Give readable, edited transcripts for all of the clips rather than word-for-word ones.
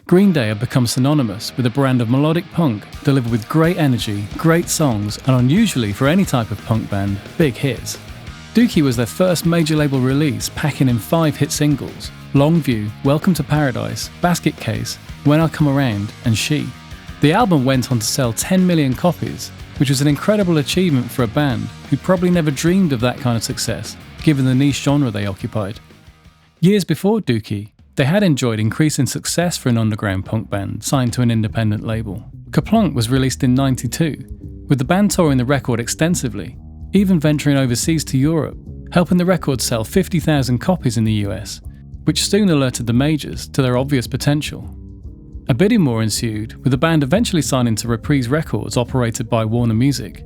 Green Day had become synonymous with a brand of melodic punk delivered with great energy, great songs, and unusually for any type of punk band, big hits. Dookie was their first major label release, packing in 5 hit singles: Longview, Welcome to Paradise, Basket Case, When I Come Around, and She. The album went on to sell 10 million copies, which was an incredible achievement for a band who probably never dreamed of that kind of success, given the niche genre they occupied. Years before Dookie, they had enjoyed increasing success for an underground punk band signed to an independent label. Kerplunk was released in '92, with the band touring the record extensively, even venturing overseas to Europe, helping the record sell 50,000 copies in the US, which soon alerted the majors to their obvious potential. A bidding war ensued, with the band eventually signing to Reprise Records operated by Warner Music.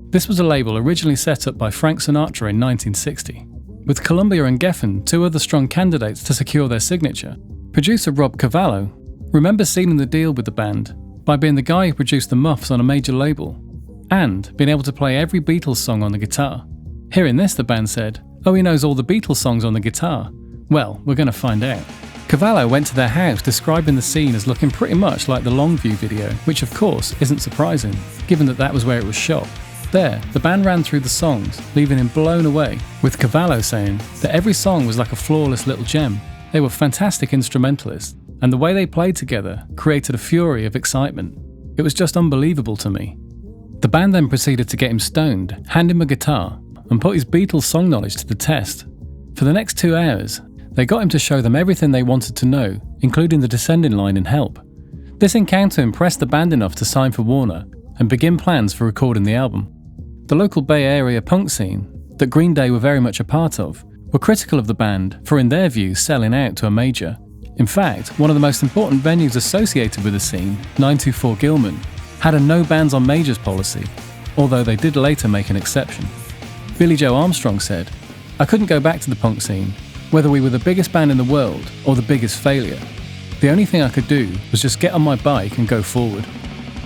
This was a label originally set up by Frank Sinatra in 1960. With Columbia and Geffen, 2 other strong candidates to secure their signature, producer Rob Cavallo remembers sealing the deal with the band by being the guy who produced the Muffs on a major label, and being able to play every Beatles song on the guitar. Hearing this, the band said, "Oh, he knows all the Beatles songs on the guitar. Well, we're going to find out." Cavallo went to their house describing the scene as looking pretty much like the Longview video, which of course isn't surprising, given that that was where it was shot. There, the band ran through the songs, leaving him blown away, with Cavallo saying that every song was like a flawless little gem. They were fantastic instrumentalists, and the way they played together created a fury of excitement. It was just unbelievable to me. The band then proceeded to get him stoned, hand him a guitar, and put his Beatles song knowledge to the test. For the next 2 hours, they got him to show them everything they wanted to know, including the descending line in Help. This encounter impressed the band enough to sign for Warner and begin plans for recording the album. The local Bay Area punk scene, that Green Day were very much a part of, were critical of the band for, in their view, selling out to a major. In fact, one of the most important venues associated with the scene, 924 Gilman, had a no bands on majors policy, although they did later make an exception. Billy Joe Armstrong said, "I couldn't go back to the punk scene, whether we were the biggest band in the world or the biggest failure. The only thing I could do was just get on my bike and go forward."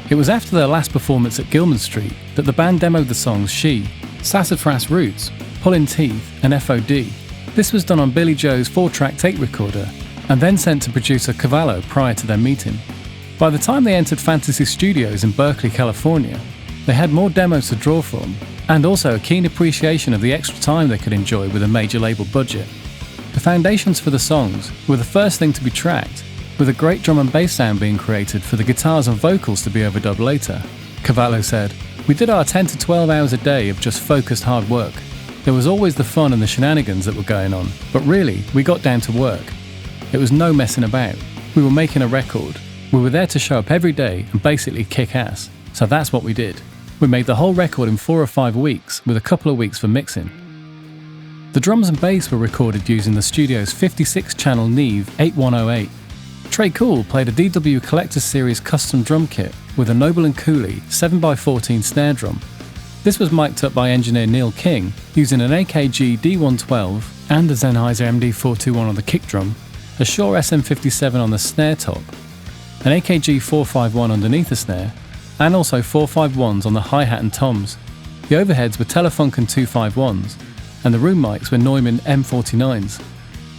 It was after their last performance at Gilman Street that the band demoed the songs She, Sassafras Roots, Pullin' Teeth, and FOD. This was done on Billy Joe's 4-track tape recorder and then sent to producer Cavallo prior to their meeting. By the time they entered Fantasy Studios in Berkeley, California, they had more demos to draw from, and also a keen appreciation of the extra time they could enjoy with a major label budget. The foundations for the songs were the first thing to be tracked, with a great drum and bass sound being created for the guitars and vocals to be overdubbed later. Cavallo said, "We did our 10 to 12 hours a day of just focused hard work. There was always the fun and the shenanigans that were going on, but really, we got down to work. It was no messing about. We were making a record. We were there to show up every day and basically kick ass. So that's what we did. We made the whole record in 4 or 5 weeks, with a couple of weeks for mixing." The drums and bass were recorded using the studio's 56-channel Neve 8108. Trey Cool played a DW Collector's Series custom drum kit with a Noble & Cooley 7x14 snare drum. This was mic'd up by engineer Neil King using an AKG D112 and a Sennheiser MD421 on the kick drum, a Shure SM57 on the snare top, an AKG 451 underneath the snare, and also 451s on the hi-hat and toms. The overheads were Telefunken 251s, and the room mics were Neumann M49s.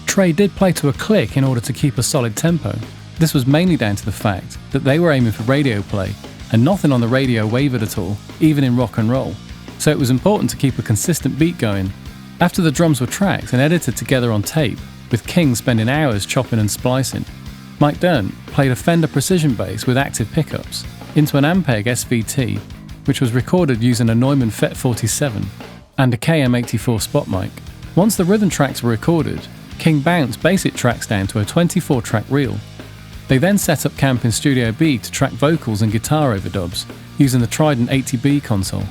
Trey did play to a click in order to keep a solid tempo. This was mainly down to the fact that they were aiming for radio play, and nothing on the radio wavered at all, even in rock and roll, so it was important to keep a consistent beat going. After the drums were tracked and edited together on tape, with King spending hours chopping and splicing, Mike Dirnt played a Fender Precision bass with active pickups into an Ampeg SVT, which was recorded using a Neumann FET 47 and a KM84 spot mic. Once the rhythm tracks were recorded, King bounced basic tracks down to a 24-track reel. They then set up camp in Studio B to track vocals and guitar overdubs, using the Trident 80B console.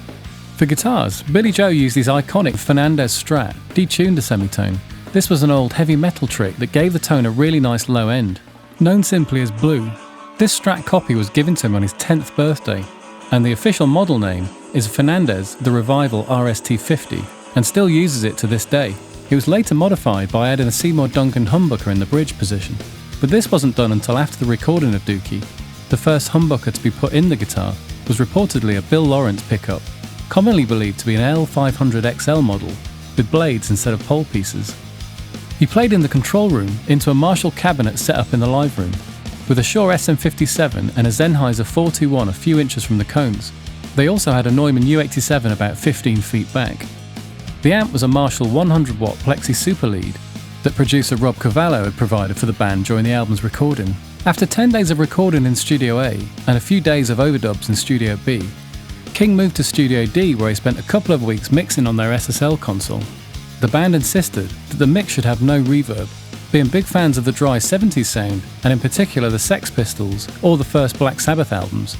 For guitars, Billy Joe used his iconic Fernandez Strat, detuned a semitone. This was an old heavy metal trick that gave the tone a really nice low end. Known simply as Blue, this Strat copy was given to him on his 10th birthday, and the official model name is Fernandez The Revival RST50, and still uses it to this day. It was later modified by adding a Seymour Duncan humbucker in the bridge position, but this wasn't done until after the recording of Dookie. The first humbucker to be put in the guitar was reportedly a Bill Lawrence pickup, commonly believed to be an L500XL model, with blades instead of pole pieces. He played in the control room into a Marshall cabinet set up in the live room. with a Shure SM57 and a Sennheiser 421 a few inches from the cones. They also had a Neumann U87 about 15 feet back. The amp was a Marshall 100-watt Plexi Super Lead that producer Rob Cavallo had provided for the band during the album's recording. After 10 days of recording in Studio A and a few days of overdubs in Studio B, King moved to Studio D, where he spent a couple of weeks mixing on their SSL console. The band insisted that the mix should have no reverb. Being big fans of the dry 70s sound, and in particular the Sex Pistols or the first Black Sabbath albums,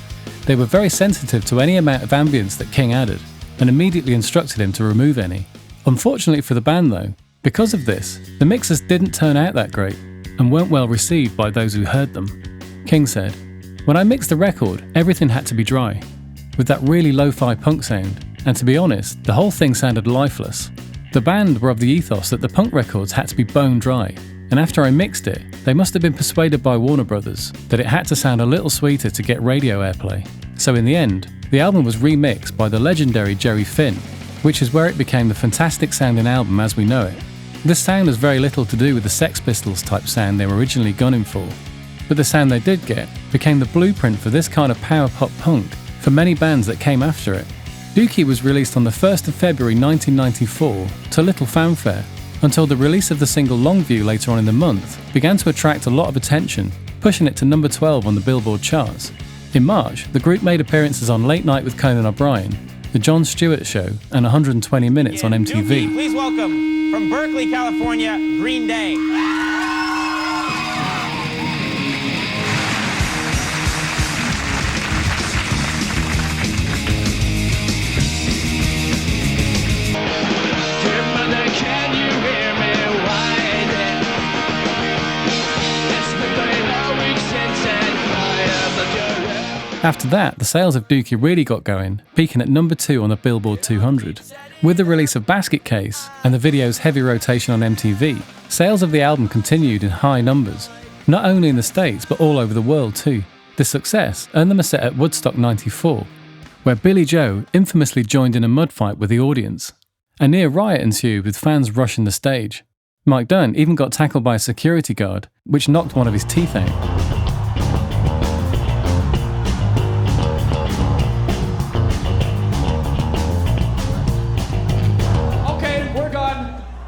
they were very sensitive to any amount of ambience that King added, and immediately instructed him to remove any. Unfortunately for the band though, because of this, the mixes didn't turn out that great, and weren't well received by those who heard them. King said, "When I mixed the record, everything had to be dry, with that really lo-fi punk sound, and to be honest, the whole thing sounded lifeless. The band were of the ethos that the punk records had to be bone dry, and after I mixed it, they must have been persuaded by Warner Brothers that it had to sound a little sweeter to get radio airplay. So in the end, the album was remixed by the legendary Jerry Finn, which is where it became the fantastic sounding album as we know it. This sound has very little to do with the Sex Pistols type sound they were originally gunning for, but the sound they did get became the blueprint for this kind of power pop punk for many bands that came after it. Dookie was released on the 1st of February 1994 to little fanfare, until the release of the single Longview later on in the month began to attract a lot of attention, pushing it to number 12 on the Billboard charts. In March, the group made appearances on Late Night with Conan O'Brien, The Jon Stewart Show, and 120 Minutes on MTV. Dookie, please welcome, from Berkeley, California, Green Day. After that, the sales of Dookie really got going, peaking at number 2 on the Billboard 200. With the release of Basket Case and the video's heavy rotation on MTV, sales of the album continued in high numbers, not only in the States but all over the world too. This success earned them a set at Woodstock '94, where Billy Joe infamously joined in a mud fight with the audience. A near riot ensued with fans rushing the stage. Mike Dunn even got tackled by a security guard, which knocked one of his teeth out.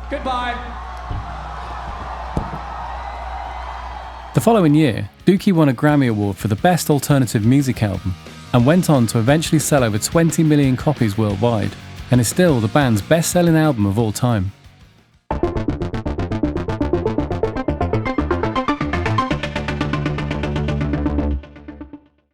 Goodbye. The following year, Dookie won a Grammy Award for the Best Alternative Music Album, and went on to eventually sell over 20 million copies worldwide, and is still the band's best-selling album of all time.